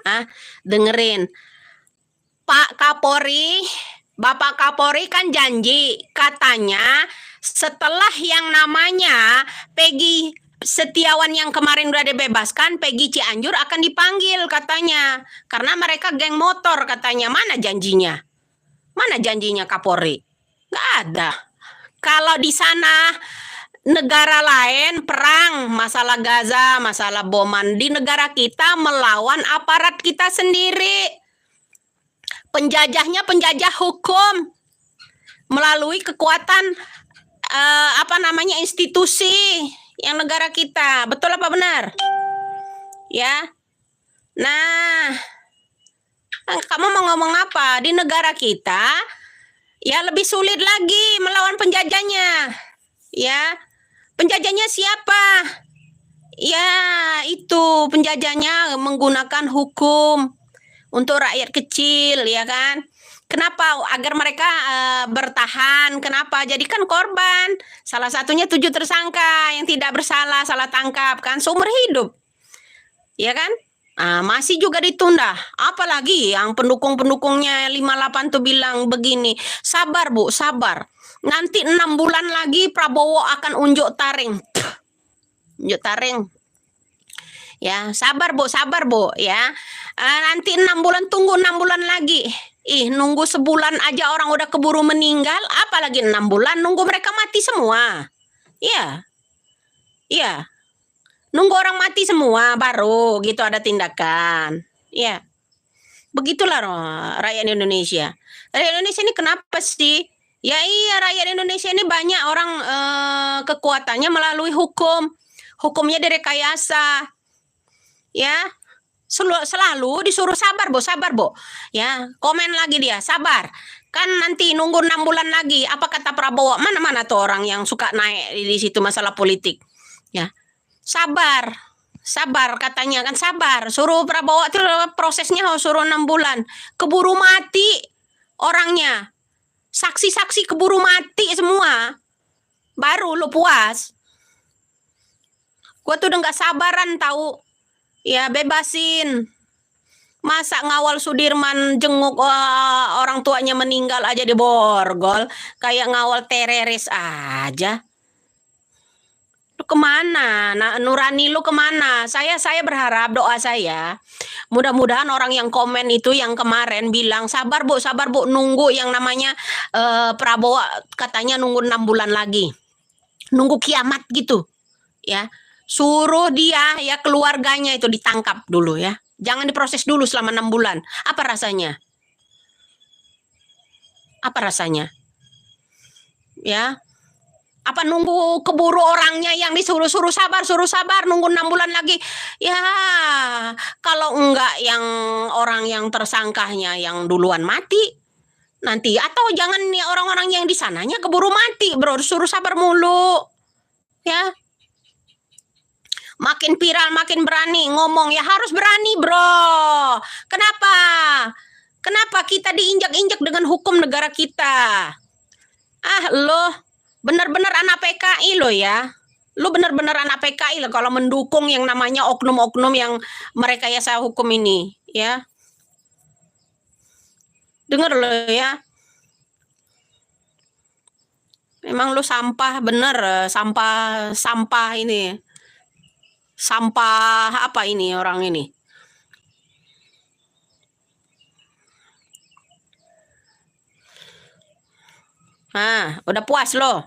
Ah, dengerin. Pak Kapolri, Bapak Kapolri kan janji katanya setelah yang namanya Peggy Setiawan yang kemarin udah dibebaskan, Peggy Cianjur akan dipanggil katanya. Karena mereka geng motor katanya. Mana janjinya? Mana janjinya Kapolri? Nggak ada. Kalau di sana negara lain perang, masalah Gaza, masalah boman, di negara kita melawan aparat kita sendiri. Penjajahnya penjajah hukum melalui kekuatan institusi yang negara kita. Betul apa benar? Ya. Nah, kamu mau ngomong apa? Di negara kita ya lebih sulit lagi melawan penjajahnya. Ya. Penjajahnya siapa? Ya, itu penjajahnya menggunakan hukum untuk rakyat kecil, ya kan? Kenapa? Agar mereka bertahan. Kenapa? Jadi kan korban. Salah satunya 7 tersangka yang tidak bersalah, salah tangkap kan, seumur hidup. Ya kan? Masih juga ditunda. Apalagi yang pendukung-pendukungnya 58 tuh bilang begini, sabar Bu, sabar. Nanti 6 bulan lagi Prabowo akan unjuk taring. Unjuk taring. Ya, sabar Bu, ya. Nanti 6 bulan, tunggu 6 bulan lagi. Nunggu sebulan aja orang udah keburu meninggal, apalagi 6 bulan nunggu mereka mati semua. Iya. Iya. Nunggu orang mati semua baru gitu ada tindakan. Iya. Begitulah rakyat Indonesia. Rakyat Indonesia ini kenapa sih? Ya iya, rakyat Indonesia ini banyak orang kekuatannya melalui hukum. Hukumnya direkayasa. Ya, selalu disuruh sabar Bu. Ya, komen lagi dia, sabar. Kan nanti nunggu 6 bulan lagi. Apa kata Prabowo? Mana-mana tuh orang yang suka naik di situ masalah politik. Ya, sabar katanya kan, sabar. Suruh Prabowo itu prosesnya harus suruh 6 bulan. Keburu mati orangnya. Saksi-saksi keburu mati semua. Baru lu puas. Gua tuh udah gak sabaran tahu. Ya bebasin. Masa ngawal Sudirman jenguk orang tuanya meninggal aja di borgol. Kayak ngawal teroris aja. Lu kemana? Nah, nurani lu kemana? Saya berharap, doa saya, mudah-mudahan orang yang komen itu yang kemarin bilang sabar Bu, nunggu yang namanya Prabowo katanya nunggu 6 bulan lagi. Nunggu kiamat gitu. Ya. Suruh dia ya keluarganya itu ditangkap dulu ya. Jangan diproses dulu selama 6 bulan. Apa rasanya? Ya. Apa nunggu keburu orangnya yang disuruh sabar nunggu 6 bulan lagi. Ya, kalau enggak yang orang yang tersangkanya yang duluan mati nanti, atau jangan nih orang-orang yang di sananya keburu mati, bro, suruh sabar mulu. Ya. Makin viral, makin berani ngomong, ya harus berani, bro. Kenapa kita diinjak-injak dengan hukum negara kita? Lo benar-benar anak PKI lo ya. Lu benar-benar anak PKI lo kalau mendukung yang namanya oknum-oknum yang merekayasa hukum ini, ya. Dengar lo ya. Memang lu sampah bener, sampah ini. Sampah apa ini orang ini? Udah puas lo?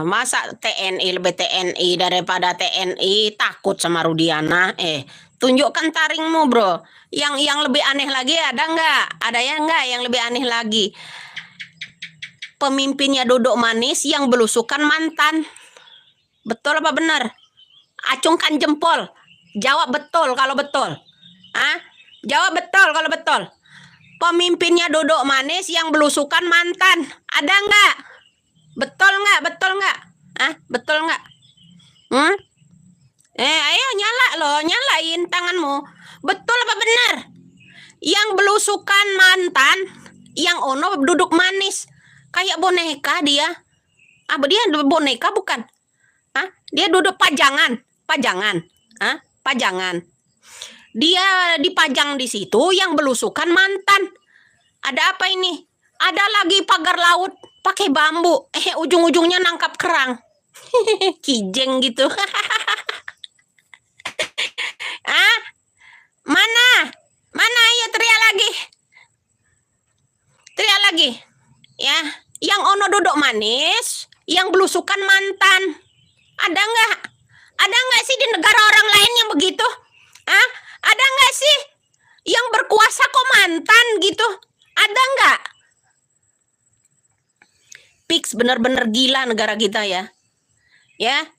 Masa TNI lebih TNI daripada TNI, takut sama Rudiana? Tunjukkan taringmu, bro. Yang lebih aneh lagi ada nggak? Ada ya nggak yang lebih aneh lagi? Pemimpinnya duduk manis yang belusukan mantan. Betul apa benar? Acungkan jempol. Jawab betul kalau betul. Jawab betul kalau betul. Pemimpinnya duduk manis yang belusukan mantan. Ada nggak? Betul nggak? Betul nggak? Ayo nyalain tanganmu. Betul apa benar? Yang belusukan mantan, yang ono duduk manis. Kayak boneka dia. Dia boneka bukan? Dia duduk pajangan. Pajangan. Pajangan. Dia dipajang di situ yang belusukan mantan. Ada apa ini? Ada lagi pagar laut pakai bambu. Ujung-ujungnya nangkap kerang. Kijeng gitu. Mana? Mana? Ayo teriak lagi. Teriak lagi. Ya, yang ono duduk manis, yang belusukan mantan. Ada nggak? Ada nggak sih di negara orang lain yang begitu? Ada nggak sih yang berkuasa kok mantan gitu? Ada nggak? Fix bener-bener gila negara kita ya. Ya,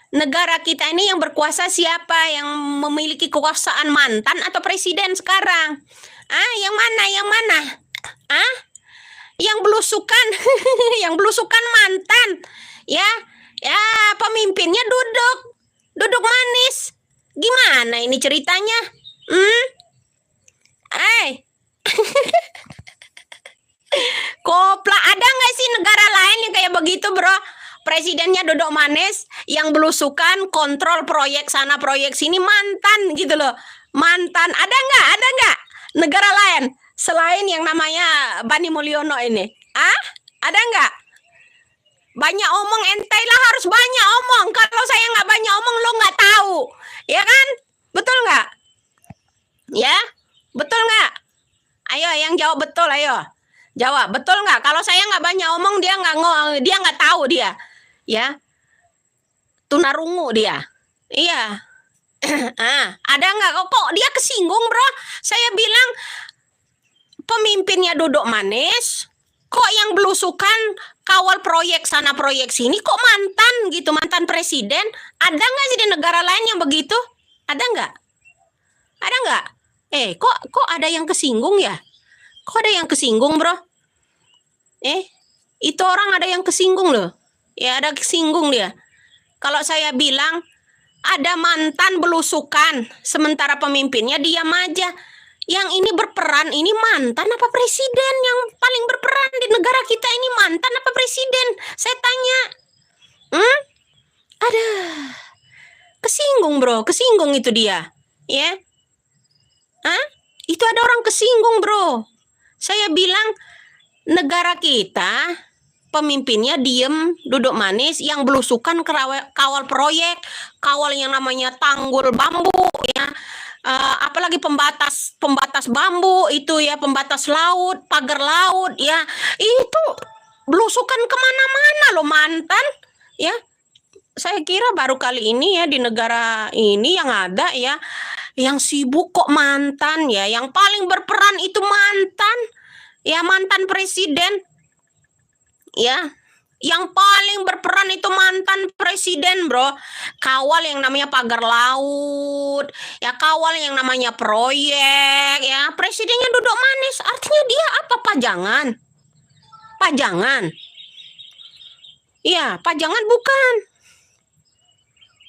negara kita ini yang berkuasa siapa? Yang memiliki kekuasaan mantan atau presiden sekarang? Yang mana? Yang mana? Yang belusukan, yang belusukan mantan. Ya, pemimpinnya duduk manis. Gimana ini ceritanya? Kopla, ada nggak sih negara lain yang kayak begitu, bro? Presidennya duduk manis, yang belusukan kontrol proyek sana proyek sini, mantan gitu loh. Mantan, ada nggak? Ada nggak negara lain selain yang namanya Bani Mulyono ini? Ada nggak? Banyak omong, ente lah harus banyak omong. Kalau saya nggak banyak omong, lo nggak tahu, ya kan? Betul nggak? Ya, betul nggak? Ayo, yang jawab betul, ayo. Jawab, betul nggak? Kalau saya nggak banyak omong, dia nggak tahu dia, ya. Tunarungu dia, iya. Ada nggak? Kok dia kesinggung, bro? Saya bilang pemimpinnya duduk manis, kok yang belusukan kawal proyek sana proyek sini, kok mantan gitu, mantan presiden? Ada nggak sih di negara lain yang begitu? Ada nggak? Ada nggak? Kok ada yang kesinggung ya? Kok ada yang kesinggung, bro? Itu orang ada yang kesinggung loh. Ya, ada kesinggung dia. Kalau saya bilang ada mantan belusukan, sementara pemimpinnya diam aja. Yang ini berperan, ini mantan apa presiden? Yang paling berperan di negara kita ini mantan apa presiden? Saya tanya. Ada kesinggung, bro. Kesinggung itu dia. Ya. Itu ada orang kesinggung, bro. Saya bilang negara kita pemimpinnya diem, duduk manis, yang belusukan kawal proyek, kawal yang namanya tanggul bambu, ya. Apalagi pembatas bambu itu ya, pembatas laut, pagar laut, ya. Itu belusukan kemana-mana loh mantan, ya. Saya kira baru kali ini ya di negara ini yang ada ya, yang sibuk kok mantan ya, yang paling berperan itu mantan. Ya, mantan presiden, ya, yang paling berperan itu mantan presiden, bro. Kawal yang namanya pagar laut, ya, kawal yang namanya proyek, ya. Presidennya duduk manis, artinya dia apa? Pajangan. Pajangan. Iya, pajangan bukan.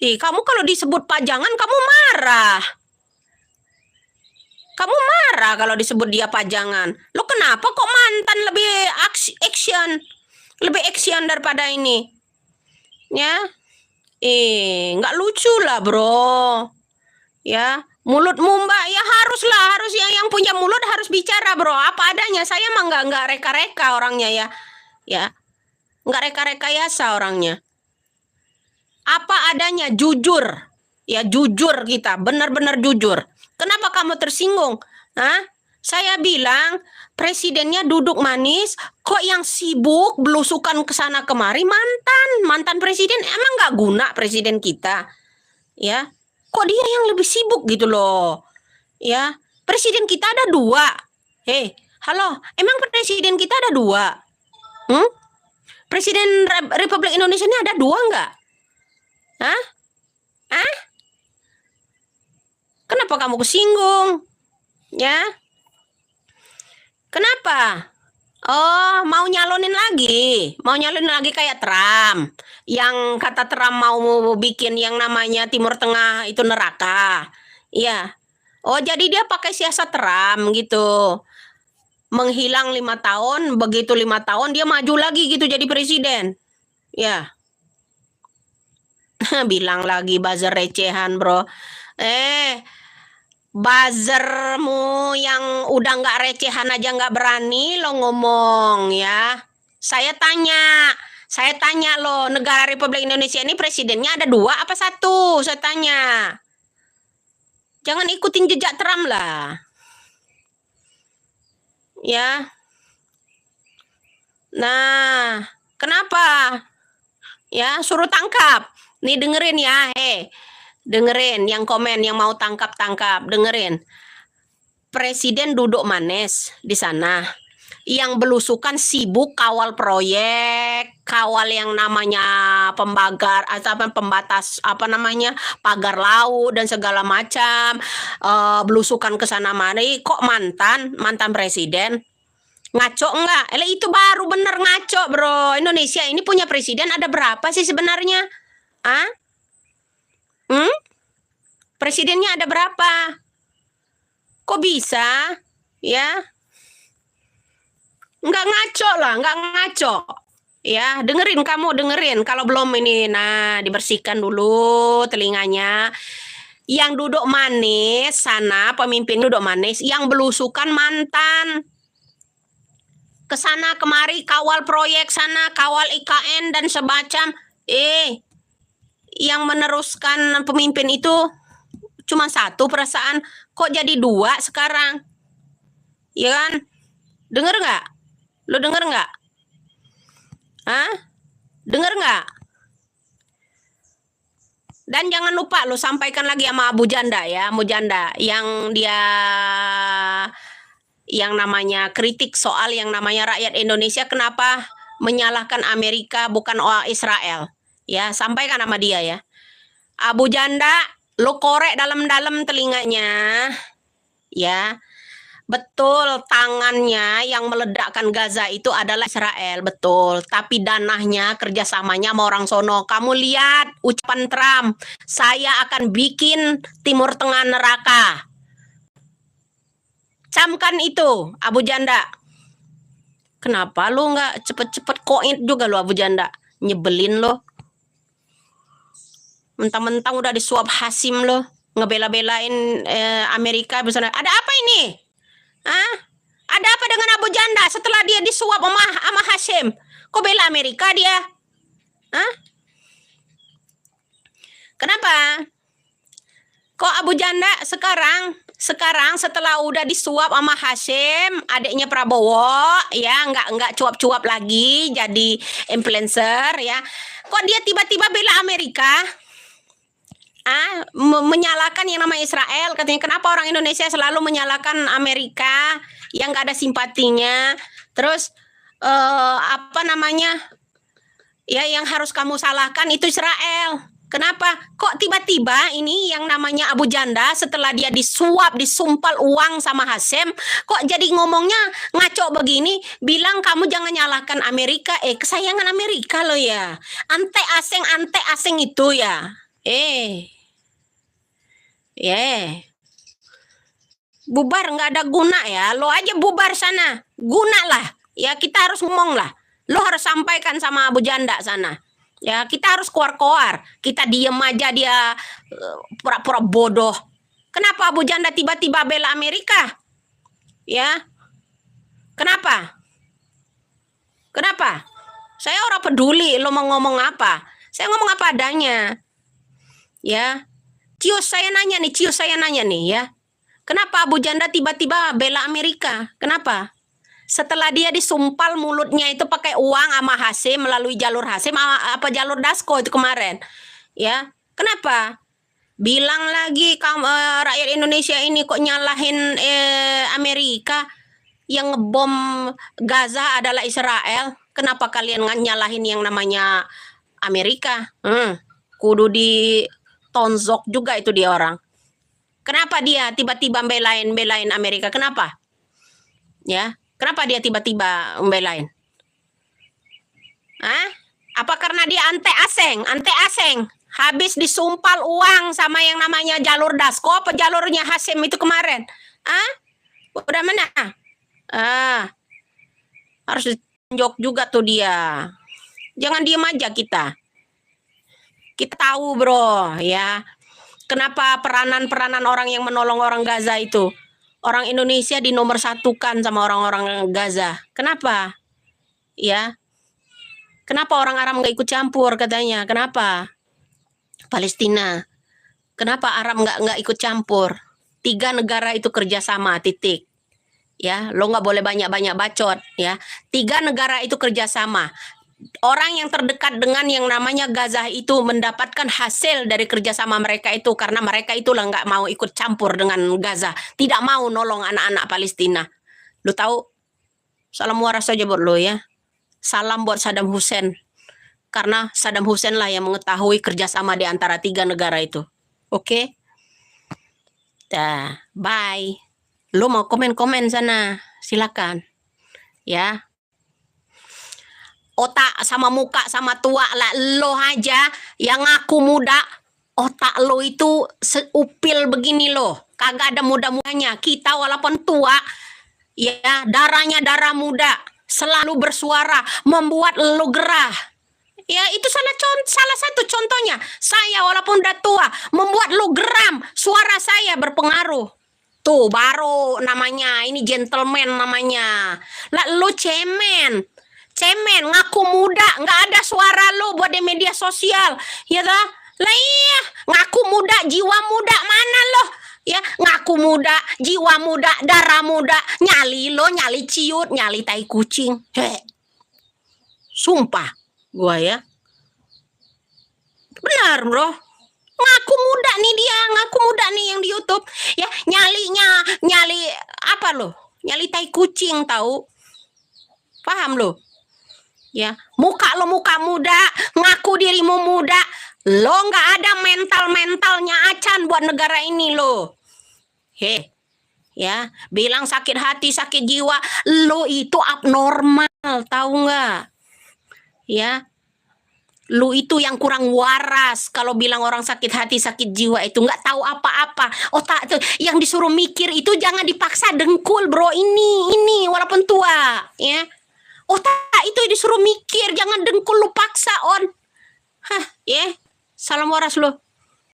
Kamu kalau disebut pajangan, kamu marah. Kamu marah kalau disebut dia pajangan. Lo kenapa kok mantan lebih action? Lebih action daripada ini? Ya. Nggak lucu lah, bro. Ya, mulutmu mbak, ya harus yang punya mulut harus bicara, bro. Apa adanya. Saya mah nggak reka-reka orangnya ya. Ya. Nggak reka-rekayasa orangnya. Apa adanya, jujur. Ya, jujur kita, benar-benar jujur. Kenapa kamu tersinggung? Saya bilang presidennya duduk manis, kok yang sibuk belusukan ke sana kemari mantan presiden. Emang nggak guna presiden kita? Ya, kok dia yang lebih sibuk gitu loh? Ya, presiden kita ada 2. Halo, emang presiden kita ada 2? Presiden Republik Indonesia ini ada 2 nggak? Kenapa kamu kesinggung? Ya. Kenapa? Oh, mau nyalonin lagi. Mau nyalonin lagi kayak Trump. Yang kata Trump mau bikin yang namanya Timur Tengah itu neraka. Iya. Oh, jadi dia pakai siasat Trump gitu. Menghilang 5 tahun, begitu 5 tahun dia maju lagi gitu jadi presiden. Ya. Bilang lagi buzzer recehan, bro. Buzzermu yang udah nggak recehan aja nggak berani lo ngomong ya. Saya tanya lo, negara Republik Indonesia ini presidennya ada 2 apa 1? Saya tanya. Jangan ikutin jejak Trump lah. Ya. Nah, kenapa? Ya, suruh tangkap. Nih dengerin ya, dengerin yang komen yang mau tangkap, dengerin. Presiden duduk manis di sana. Yang belusukan sibuk kawal proyek, kawal yang namanya pembagar atau pembatas apa namanya pagar laut dan segala macam, belusukan ke sana mari. Kok mantan presiden ngaco enggak? Itu baru bener ngaco, bro. Indonesia ini punya presiden ada berapa sih sebenarnya? Ah? Presidennya ada berapa? Kok bisa? Ya, nggak ngaco lah, nggak ngaco. Ya, dengerin kalau belum ini. Nah, dibersihkan dulu telinganya. Yang duduk manis sana, pemimpin duduk manis, yang belusukan mantan. Kesana kemari kawal proyek sana, kawal IKN dan semacam. Yang meneruskan pemimpin itu cuma 1 perasaan. Kok jadi 2 sekarang? Ya kan? Denger nggak? Lo denger nggak? Hah? Denger nggak? Dan jangan lupa lo sampaikan lagi sama Abu Janda ya, Abu Janda yang dia yang namanya kritik soal yang namanya rakyat Indonesia kenapa menyalahkan Amerika bukan Israel. Ya, sampaikan sama dia ya. Abu Janda, lo korek dalam-dalam telinganya. Ya. Betul, tangannya yang meledakkan Gaza itu adalah Israel, betul. Tapi danahnya, kerjasamanya sama orang sono. Kamu lihat ucapan Trump, saya akan bikin Timur Tengah neraka. Camkan itu, Abu Janda. Kenapa lu nggak cepet-cepet koin juga lo Abu Janda? Nyebelin lo. Mentang-mentang udah disuap Hasim lo, ngebela-belain Amerika. Misalnya, ada apa ini? Hah? Ada apa dengan Abu Janda setelah dia disuap sama Hashim? Kok bela Amerika dia? Hah? Kenapa? Kok Abu Janda sekarang setelah udah disuap sama Hashim, adiknya Prabowo, ya nggak cuap-cuap lagi jadi influencer ya. Kok dia tiba-tiba bela Amerika? Menyalahkan yang namanya Israel, katanya kenapa orang Indonesia selalu menyalahkan Amerika yang gak ada simpatinya. Terus apa namanya ya, yang harus kamu salahkan itu Israel. Kenapa? Kok tiba-tiba ini yang namanya Abu Janda setelah dia disuap, disumpal uang sama Hasim, kok jadi ngomongnya ngaco begini, bilang kamu jangan nyalahkan Amerika. Kesayangan Amerika lo ya. Ante asing itu ya. Bubar nggak ada guna ya. Lo aja bubar sana. Guna lah. Ya kita harus ngomong lah. Lo harus sampaikan sama Abu Janda sana. Ya kita harus keluar-keluar. Kita diem aja dia pura-pura bodoh. Kenapa Abu Janda tiba-tiba bela Amerika? Ya. Kenapa? Saya orang peduli lo mau ngomong apa. Saya ngomong apa adanya. Ya. Cius saya nanya nih ya. Kenapa Abu Janda tiba-tiba bela Amerika? Kenapa? Setelah dia disumpal mulutnya itu pakai uang sama Hasim, melalui jalur Hasim apa jalur Dasko itu kemarin. Ya. Kenapa? Bilang lagi rakyat Indonesia ini kok nyalahin Amerika, yang ngebom Gaza adalah Israel. Kenapa kalian nyalahin yang namanya Amerika? Kudu di tonzok juga itu dia orang. Kenapa dia tiba-tiba belain Amerika? Kenapa? Ya, kenapa dia tiba-tiba membelain? Apa karena dia ante asing? Habis disumpal uang sama yang namanya jalur Dasko apa jalurnya Hasim itu kemarin? Udah mana? Harus ditunjuk juga tuh dia. Jangan diem aja kita. Kita tahu bro ya, kenapa peranan orang yang menolong orang Gaza itu, orang Indonesia dinomorsatukan sama orang-orang Gaza. Kenapa? Ya, kenapa orang Arab nggak ikut campur katanya? Kenapa? Palestina. Kenapa Arab nggak ikut campur? 3 negara itu kerjasama, titik. Ya, lo nggak boleh banyak-banyak bacot ya. 3 negara itu kerjasama. Orang yang terdekat dengan yang namanya Gaza itu mendapatkan hasil dari kerjasama mereka itu, karena mereka itulah nggak mau ikut campur dengan Gaza, tidak mau nolong anak-anak Palestina. Lo tahu? Salam waras saja buat lo ya. Salam buat Saddam Hussein, karena Saddam Hussein lah yang mengetahui kerjasama di antara 3 negara itu. Oke? Dah, bye. Lo mau komen-komen sana, silakan. Ya. Otak sama muka sama tua lah lo aja yang ngaku muda, otak lo itu seupil begini lo, kagak ada muda-mudanya. Kita walaupun tua ya, darahnya darah muda, selalu bersuara, membuat lo gerah. Ya itu salah satu contohnya. Saya walaupun udah tua, membuat lo geram, suara saya berpengaruh. Tuh baru namanya, ini gentleman namanya. Lah lo cemen, ngaku muda, nggak ada suara lo buat di media sosial, ya dah. Lah iya, ngaku muda, jiwa muda mana lo? Ya, ngaku muda, jiwa muda, darah muda, nyali lo, nyali ciut, nyali tai kucing. Sumpah, gua ya. Benar bro, ngaku muda nih dia, ngaku muda nih yang di YouTube. Ya, nyali apa lo? Nyali tai kucing tahu? Paham lo? Ya, muka lo muka muda, ngaku dirimu muda, lo nggak ada mentalnya acan buat negara ini lo. Ya, bilang sakit hati, sakit jiwa, lo itu abnormal, tahu nggak? Ya, lo itu yang kurang waras kalau bilang orang sakit hati, sakit jiwa itu nggak tahu apa-apa. Otak tuh yang disuruh mikir itu jangan dipaksa dengkul bro, ini walaupun tua, ya. Otak itu disuruh mikir, jangan dengkul lu paksa on. Hah, ya. Salam waras lu.